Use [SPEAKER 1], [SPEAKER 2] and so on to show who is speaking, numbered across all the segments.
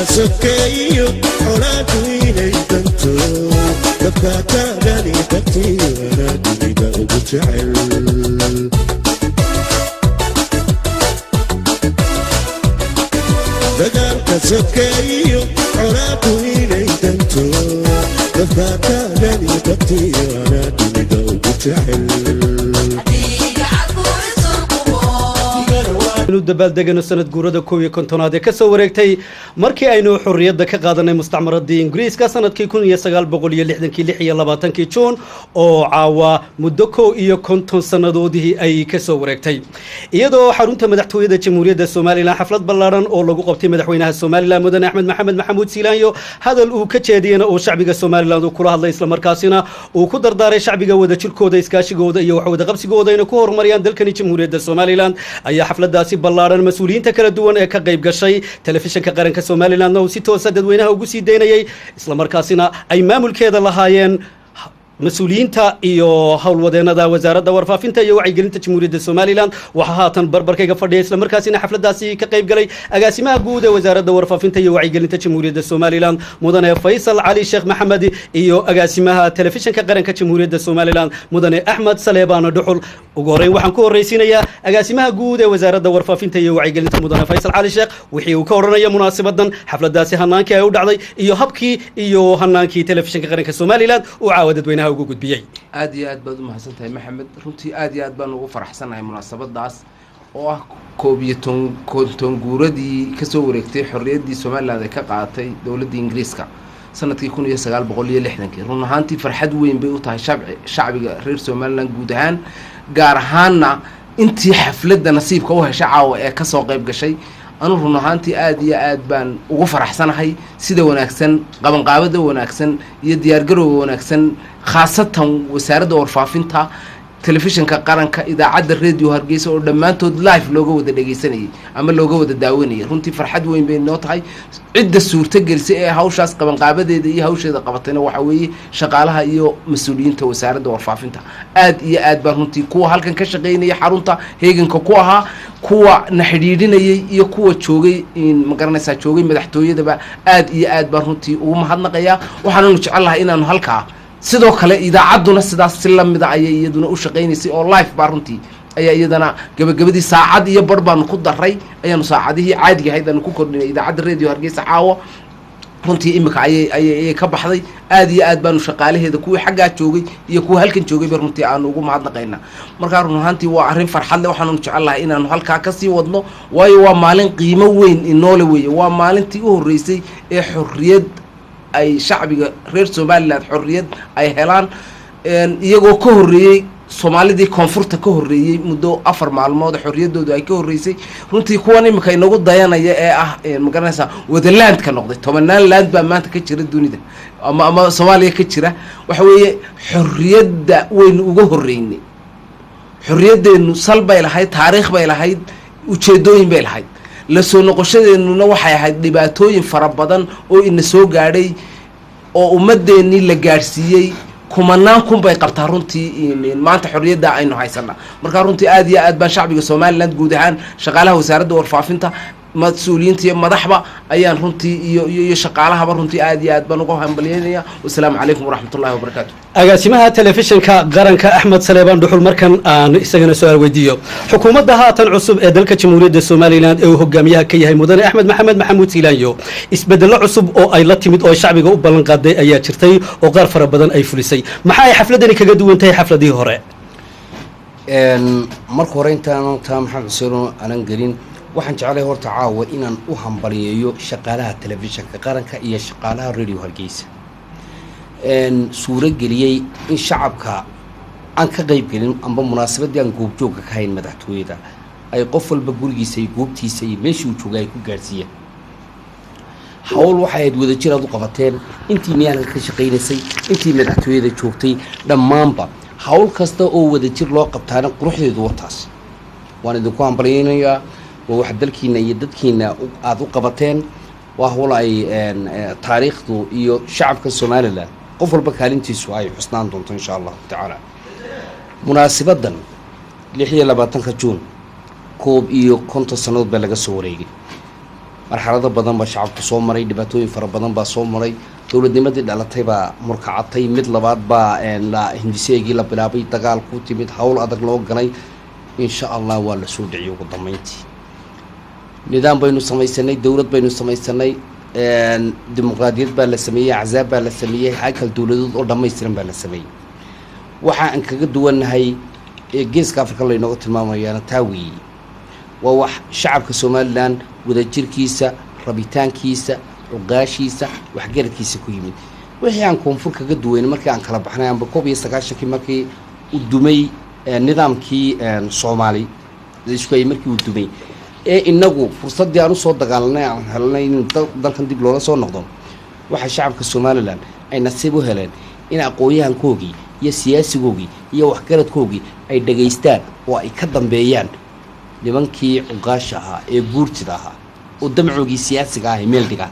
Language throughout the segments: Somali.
[SPEAKER 1] سكيو حراتي بنتو دفاتا غني بطي وانا بيدا وبتعل دقارك سكيو حراتي بنتو دفاتا غني بطي وانا بيدا وبتعل inuu dabaaldegano sanad guurada 11aad ee ka soo wareegtay markii aynu xurriyadda ka qaadanay mustacmaradii Ingiriiska sanadkii 1926 Juun oo caawa muddo 50 sanadoodii ay ka soo wareegtay iyadoo xarunta madaxtooyada Jamhuuriyadda Soomaaliland xaflad ballaaran oo lagu qabtay madaxweynaha Soomaaliland Mudane Axmed Maxamed Maxamuud Siilaanyo hadal uu ka jeediyay oo shacbiga Soomaaliland uu kula hadlay isla markaasina uu ku dardaaray shacbiga wada jirkooda iskaashigooda iyo wax wada qabsigooda inay ku horumariyaan dalkani Jamhuuriyadda Soomaaliland ayaa xafladaasi ballaaran mas'uuliyiinta kala duwan ee ka qayb gashay telefishinka qaranka Soomaaliland oo si toos ah dadweynaha ugu sii deynayay isla markaasina ay maamulkeeda lahaayeen مسؤولينتا iyo hawlwadeenada wasaaradda warfaafinta iyo wacyigelinta Jamhuuriyadda Soomaaliland waxa haatan barbarkayga fadhiya isla markaasina xafladaasi ka qayb galay agaasimaha guud ee wasaaradda warfaafinta iyo wacyigelinta Jamhuuriyadda Soomaaliland Mudane Faysal Ali Sheikh Maxamed iyo agaasimaha telefishinka qaranka Jamhuuriyadda Soomaaliland Mudane Ahmed Saleebaan Dhuxul ugu horeyn waxaan ku horeysiinayaa agaasimaha guud ee wasaaradda warfaafinta iyo wacyigelinta Mudane Faysal Ali Sheikh wixii uu ka oranaya munaasabadan xafladaasi hanaankii ay u dhacday iyo habkii iyo hanaankii telefishinka qaranka Soomaaliland oo caawad weynaha ugu gudbiyay
[SPEAKER 2] aad iyo aad baad u mahadsantahay maxamed runtii aad iyo aad baan ugu faraxsanahay munaasabadaas oo ah konton guuradii ka soo wareegtay xorriyaddii Soomaaliland ay ka qaadatay dawladda Ingiriiska sanadkii 1960 run ahaantii farxad weyn bay u tahay shacbiga reer Soomaaliland guud ahaan gaar ahaanna intii xafladda nasiibka u heshay caawa ee ka soo qayb gashay anu run ahaantii aad iyo aad baan ugu faraxsanahay sida wanaagsan qabanqaabada wanaagsan iyo diyaar garowga wanaagsan khaasatan wasaaradda warfaafinta telefishinka qaranka idaacadda radio Hargeysa oo dhamaantood live looga wada dhageysanayay ama looga wada daawanayay runtii farxad weyn bay noo tahay cidda suurta gelisay ee hawshaas qabanqaabadeeda iyo hawsheeda qabatayna waxa weeye shaqaalaha iyo mas'uuliyiinta wasaaradda warfaafinta aad iyo aad baan runtii kuwa halkan ka shaqeynaya xarunta heeganka ku ahaa kuwa na xidhiidhinayay iyo kuwa joogay in magaranaysa joogay madaxtooyadaba aad iyo aad baan runtii ugu mahadnaqayaa waxaanu jecelahay inaanu halkaa sidoo kale idaacadduna sidaas si lamid ah ayay iyaduna u shaqeynaysay oo live baa runtii ayaa iyadana gabagabadii saacad iyo bar baan ku daray ayaanu saacadihii caadiga ahayd aan ku kordhinay idaacadda radio Hargeysa caawa runtii imika ayay ka baxday aad iyo aad baanu shaqaalaheeda kuwii xaggaa joogay iyo kuwa halkan joogay bar runtii aanu ugu mahadnaqaynaa markaa run ahaantii waa arrin farxad leh waxaanu jecelahay inaanu halkaa ka sii wadno waayo waa maalin qiimo weyn inoole weeye waa maalintii u horreysay ee xorriyad ay shacbiga reer Soomaaliland xorriyad ay helaan iyagoo ka horreeyay Soomaalidii koonfurta ka horreeyay muddo 4 maalmood xorriyadoodu ay ka horreysay runtii kuwan imika inagu dayanaya ee ah magaranaysa wadaland ka noqday 10 land baa maanta ka jira dunida ama Soomaaliya ka jira waxa weeye xorriyadda weyn ugu horreeyay xorriyadeenu sal bay lahayd taariikh bay lahayd ujeedooyin bay lahayd la soo noqoshadeennuna waxay ahayd dhibaatooyin fara badan oo ina soo gaadhay oo ummadeennii la gaarsiiyey kumanaan kun bay qabtaa runtii maanta xorriyadda aynu haysanaa markaa runtii aad iyo aad baan shacbiga Soomaaliland guud ahaan shaqaalaha wasaaradda warfaafinta مسؤولين تي مدحبة أيان رنتي يشقالها برنتي عادي عاد بنوقها همبلينيا والسلام عليكم ورحمة الله وبركاته. أقاسمها تلفزيون كقرن كأحمد سليمان دحول مركن إستجنا سؤال وديو حكومة دها تنعصب دلك جمهورية الصوماليلاند أو هجاميها كيه مدن أحمد محمد محمود سيلانيو إسبدل عصب أو أي لطمت أو شعبي جو بلن قادة أي شرتي أو غرفة بدن أي فلسي محاي حفلة دني كجدو انتهي حفلة دي هراء.
[SPEAKER 3] مركو رين تام محمد سيرو أنا قرين waxaan jeclay horta caawa inaan u hambaliyeeyo shaqaalaha telefishinka qaranka iyo shaqaalaha radio Hargeysa suura geliyay in shacabka aan ka qayb gelin amba munaasabadii aan goob joog ka hayn madaxtooyada ay qof walba gurigiisa iyo goobtiisa iyo meeshii uu joogay ku gaarsiiyeen hawl waxay wada jiraan u qabateen intii meelaha ka shaqeynaysay intii madaxtooyada joogtay dhammaanba hawl kasta oo wada jir loo qabtaana quruxdeedu wataas waan idinku hambaliyeynayaa وواحد دلكينا يددكينا أذو قبتين وهو لاي تاريخه يو شعب كالصومالي لا قفل بكالنتي سواي حسنان دونت إن شاء الله تعالى مناسبة دن لحية لباتن خجون كوب إيو كنت سنود بلغ سوريجي marxalado badan baa shacabku soo maray dhibaatooyin fara badan baa soo maray dowladnimadii dhalatay baa murkacatay mid labaad baa hindiseegii la bilaabay dagaal ku timid hawl adag loo galay insha allah waa la soo dhiciyay ugu dambeyntii nidaam baynu samaysanay dowlad baynu samaysanay dimuqraadiyad baa la sameeyey axzaab baa la sameeyey haykal dowladood oo dhammaystiran baa la sameeyey waxa aan kaga duwannahay ee geeska afrika laynooga tilmaamayaana taa weeye waa wax shacabka somalilan wadajirkiisa rabitaankiisa cuqaashiisa waxgaradkiisa ku yimid wixii aan koonfur kaga duwayn markii aan kala baxnay amba 19 markii uu dumay nidaamkii Soomaali isku markii uu dumay ee inagu fursadii aan u soo dagaalanay aan helnay in dalkan dib loola soo noqdo waxa shacabka Somaliland ay nasiib u heleen in aqoonyahankoogii iyo siyaasigoogii iyo waxgaradkoogii ay dhageystaan oo ay ka dambeeyaan nimankii cuqaasha ahaa ee guurtida ahaa oo damcoogii siyaasiga ah meel dhiga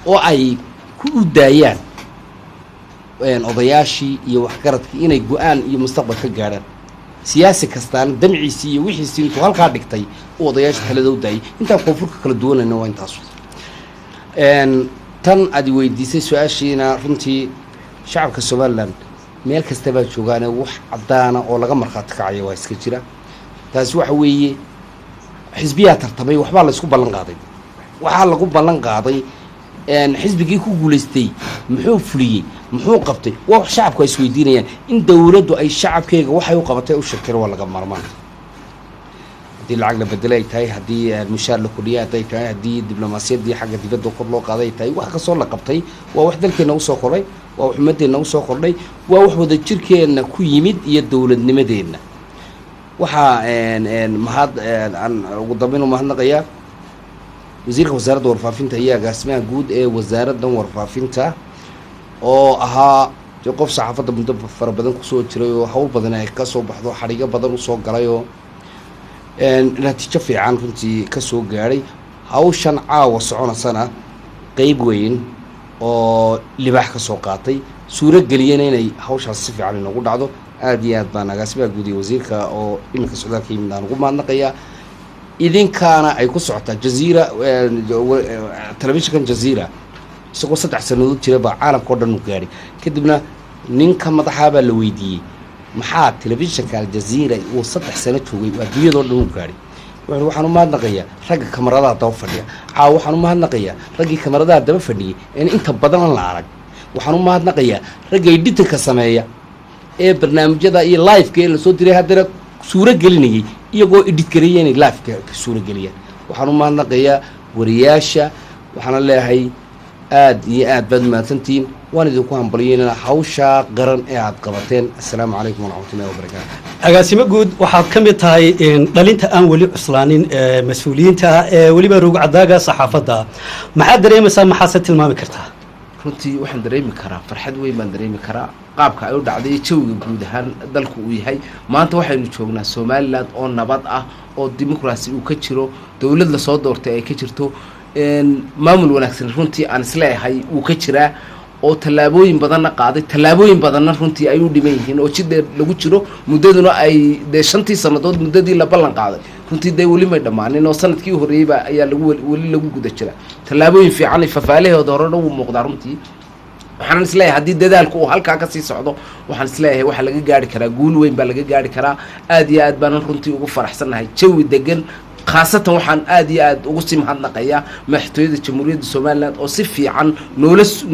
[SPEAKER 3] oo ay ku daayaan odayaashii iyo waxgaradkii inay go'aan iyo mustaqbal ka gaaraan siyaasi kastaan damciisi iyo wixiisi intuu halka dhigtay oo odayaasha talada u daayay inta koonfurka kala duwanayna waa intaas tan aad weydiisay su'aashiina runtii shacabka Soomaaliland meel kasta baa joogaan wax cadaana oo laga marxaati kacay waa iska jira taas waxa weeye xisbiya tartamay waxba la isku ballan qaaday waxa lagu ballan qaaday xisbigii ku guuleystay muxuu fuliyay muxuu qabtay wax shacabku ay isweydiinayaan in dawladdu ay shacabkeega waxay u qabatay u sheegtay waa laga marmaan hadii lacag la bedelay tahay hadii mushaar la kordhiyay tahay hadii diblomaasiyadii xagga dibadda kor loo qaaday tahay wax ka soo la qabtay waa wax dalkeena u soo koray waa wax ummadeena u soo kordhay waa wax wada jirkeena ku yimid iyo dawladnimadeena waxa mahad aan ugu dambeyn mahadnaqayaa wasiirka wasaaradda warfaafinta iyo agaasimaha guud ee wasaaradda warfaafinta oo ahaa qof saxaafadda muddo fara badan ku soo jiray oo hawl badan ay ka soo baxdo xariiqo badan u soo galay oo natiijo fiican runtii ka soo gaaray hawshan caawa soconasana qayb weyn oo libaax ka soo qaatay suuro geliyeen inay hawshaas si fiican inoogu dhacdo aad iyo aad baan agaasimaha guud ee wasiirka oo iminka socdaalka yimid aan ugu mahadnaqayaa idinkaana ay ku socotaa jaziira telefishinkan jaziira isagoo 3 sanadood jira baa caalamka oo dhan u gaaray kadibna ninka madaxa baa la weydiiyey maxaa telefishinka jaziira uu 3 sano joogay adduunyada oo dhan u gaaray waxaan u mahadnaqayaa ragga kamaradaha daba fadhiya waxaan u mahadnaqayaa raggii kamaradaha daba fadhiyay in inta badan la arag waxaan u mahadnaqayaa ragga editinka sameeya ee barnaamijyada iyo live-ka la soo diray haddana suuro gelinayay iyagoo edit gareeyay live-ka suuro geliyay waxaan u mahadnaqayaa wariyaasha waxaan leeyahay aad iyo aad baad mahadsantiin waan idinku hambalyeynaa hawsha qaran ee aad qabateen assalaamu calaykum waraxmatullaahi wabarakaatu
[SPEAKER 1] agaasimo guud waxaad ka mid tahay dhalinta aan weli cuslaanin mas-uuliyiinta ee weliba roog cadaaga saxaafadda maxaad dareemaysaa maxaase tilmaami kartaa
[SPEAKER 2] runtii waxaan dareemi karaa farxad weyn baan dareemi karaa qaabka ay u dhacday jawiga guud ahaan dalku uu yahay maanta waxaynu joognaa Somaliland oo nabad ah oo dimuqraasi uu ka jiro dawlad la soo doortay ay ka jirto maamul wanaagsan runtii aan isleeyahay uu ka jiraa oo tallaabooyin badan qaaday tallaabooyin badan runtii ay u dhiman yihiin oo jidheer lagu jiro muddaduna ay 5 sanadood muddadii la ballan qaaday runtii day wali ma dhamaanin oo sanadkii horeeyay ayaa wali lagu guda jira tallaabooyin fiican fafaalahooda hore u muuqdaa runtii waxaan isleeyahay haddii dadaalku uu halkaa ka sii socdo waxaan isleeyahay waxa laga gaari karaa guul weyn baa laga gaari karaa aad iyo aad baan runtii ugu faraxsanahay jawi degan khaasatan waxaan aad iyo aad ugu sii mahadnaqayaa madaxtooyada jamhuuriyadda Somaliland oo si fiican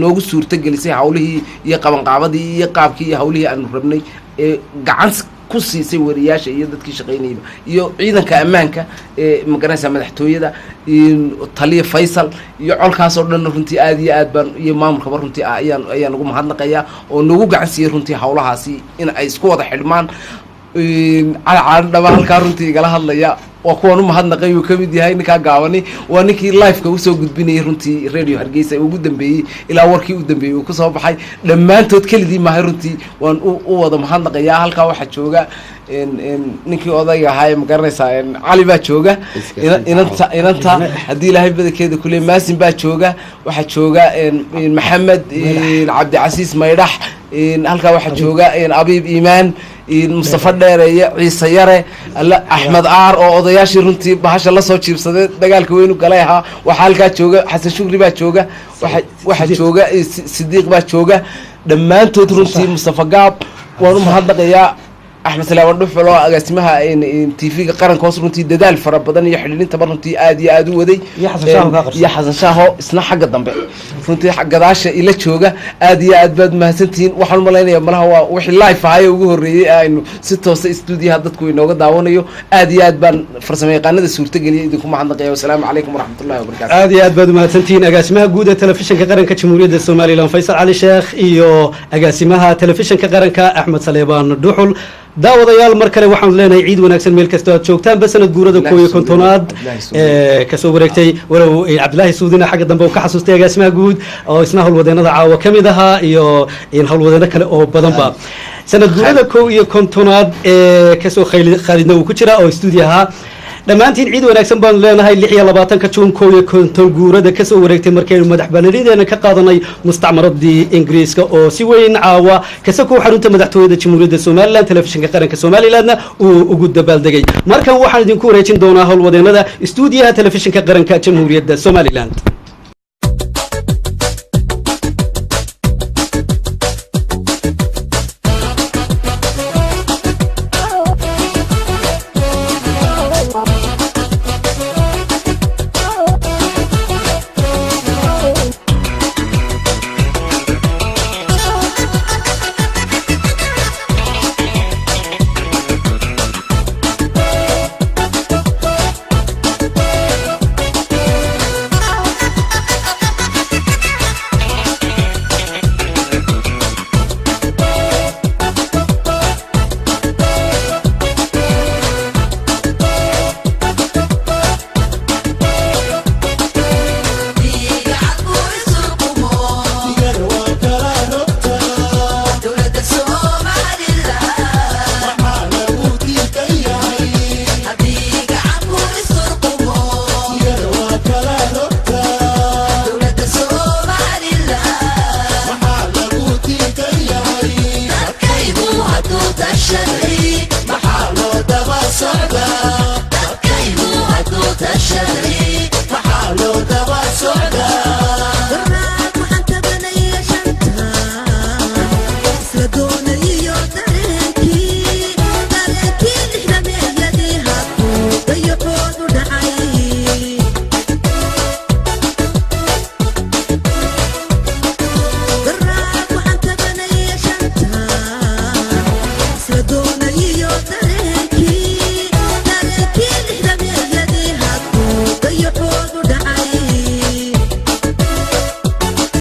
[SPEAKER 2] noogu suurto gelisay hawlihii iyo qabanqaabadii iyo qaabkii iyo hawlihii aanu rabnay ee gacan ku siisay wariyaasha iyo dadkii shaqeynayay iyo ciidanka ammaanka ee magaranaysa madaxtooyada taliye Faysal iyo colkaas oo dhan runtii aad iyo aad baan iyo maamulka runtii ayaan ugu mahadnaqayaa oo noogu gacan siiyay runtii hawlahaasi in ay isku wada xidhmaan على دبا halka runtii igala hadlaya waa kuwan u mahadnaqay uu kamid yahay ninka gaabani waa ninkii live-ka u soo gudbinayay runtii radio Hargeysa ugu dambeeyay ilaa warkii u dambeeyay uu ku soo baxay dhamaantood kalidii ma runtii waan u wada mahadnaqaya halka waxa jooga ninkii odayga ahaa ma garanaysaa cali baa jooga inanta hadii ilaahay badakeeda kulay maasin baa jooga waxa jooga maxamed cabdi casiis maydhax halka waxa jooga abiib iimaan mustafa dheereeye ciise yare axmed aar oo odayaashii runtii bahasha lasoo jiibsaday dagaalka weynu galay ahaa waxaa halkaa jooga xasan shukri baa jooga waxaa jooga sidiiq baa jooga dhammaantood runtii mustafa gaab waan u mahadnaqayaa axmed salaaman dhuxul oo agaasimaha tv-ga qaranka hoos runtii dadaal fara badan iyo xidhiidhintaba runtii aad iyo aad u waday iyo xasan shaaho isna xagga dambe runtii gadaasha ila jooga aad iyo aad baad mahadsantihiin waxaan umalaynaya malaha waa wixii live ahaye ugu horreeyey aynu si toosa stuudiyaha dadku inooga daawanayo aad iyo aad baan farsamo yaqaanada suurtageliya idinku mahadnaqaya wasalaamu calaykum waraxmatullahi wabarakatu
[SPEAKER 1] aad iyo aad baad umahadsantihiin agaasimaha guud ee telefishinka qaranka jamhuuriyadda somalilan faysal cali sheekh iyo agaasimaha telefishinka qaranka axmed saleebaan dhuxul daawadayaal mar kale waxaan leenahay ciid wanaagsan meel kastoo aad joogtaanba sanad guurada 11 kasoo wareegtay walow cabdilaahi suudina xagga dambe uu ka xasuustay agaasimaha guud oo isna howlwadeenada caawa ka mid ahaa iyo howlwadeeno kale oo badanba sanad guurada 11 kasoo khaalidna uu ku jira oo stuudio ahaa dhammaantiin ciid wanaagsan baan leenahay 26 juun 11 guurada kasoo wareegtay markaynu madaxbannaanideena ka qaadanay mustacmaradii ingiriiska oo si weyn caawa kasakoo xarunta madaxtooyada jamhuuriyadda somalilan telefishinka qaranka somalilandna uu ugu dabaaldegay markan waxaan idinku wareejin doonaa howlwadeenada stuudiyaha telefishinka qaranka jamhuuriyadda somaliland